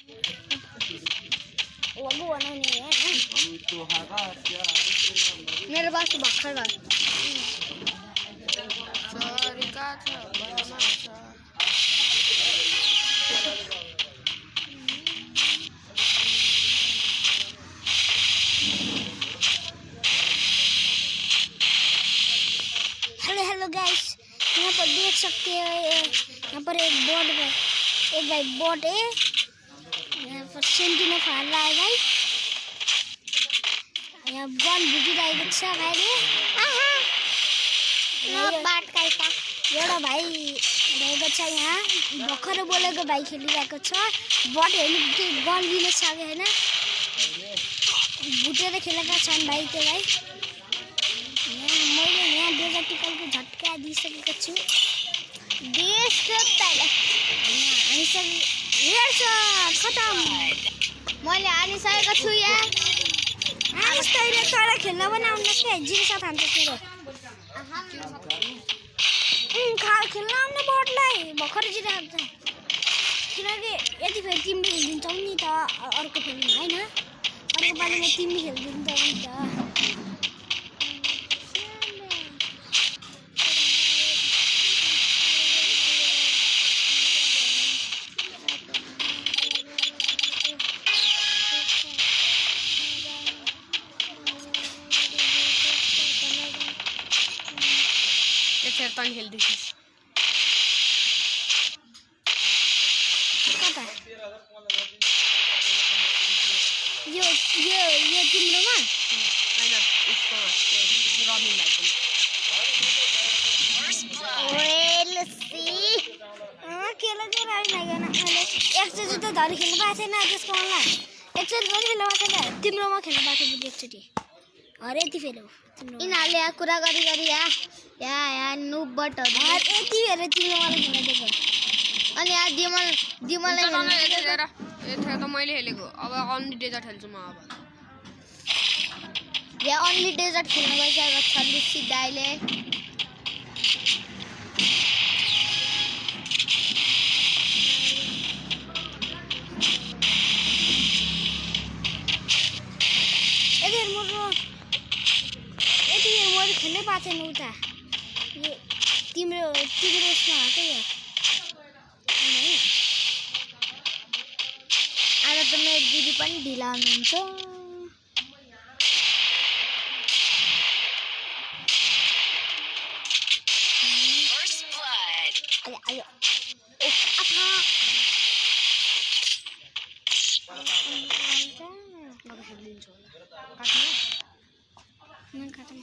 वो बनाउने है मेरो बासु भर्खर घर हेलो गाइस, यहाँ पर देख सकते हैं यहाँ पर एक बोट है, एक भाई बोट है यहाँ पर सेन्टिनो फाल रहा है भाई। यहाँ गन भुकिरहेको छ भाइले। बाट काइटा एउटा भाइ रहेको छ यहाँ भर्खर बोलेको भाइ खेलिरहेको छ। बट हेर्नु के गन लिन सक्यो होइन, भुटेर खेलेका छन् भाइ त्यो भाइ। मैले यहाँ डेजर्टिकलको झट्का दिइसकेको छु। हामी सब हेर्छ खतम मैले हालिसकेको छु यहाँ। तर खेल्न पनि आउनुहोस् क्या, जिरो साथ हान्छ मेरो खेल्न आउनु बोटलाई भर्खर जिरो हान्छ। किनकि यति फेरि तिमीले खेलिदिन्छौ नि त अर्को फिल्म होइन, अर्को पालिमा तिमीले खेलिदिन्छौ नि त। पानी खेल्दैछु यो तिम्रोमा हैन, उसको रबिन भाइ पनि केला चाहिँ लाग्दैन। मैले एकचोटि त धरि खेल्नु पाएको छैन त्यसको अनलाइन, एकचोटि पनि खेल्नु पाएको छैन। तिम्रोमा खेल्नु पाएको बुझ्यो एकचोटि अरे यति फेरि हो यिनीहरूले यहाँ कुरा गरी यहाँ नुबटहरू यति फेरि तिम्रोमा खेल्न दिएको। अनि यहाँ दिमललाई यता त मैले खेलेको, अब अन्ली डेजर्ट खेल्छु म। अब यहाँ अन्ली डेजर्ट खेल्न गइसकेको छ लुसी दाइले। मैले खेल्नै पाएको छैन उता तिम्रो उसमा आएको यो आज त मेरो दिदी पनि ढिला हुनुहुन्छ। काट्नु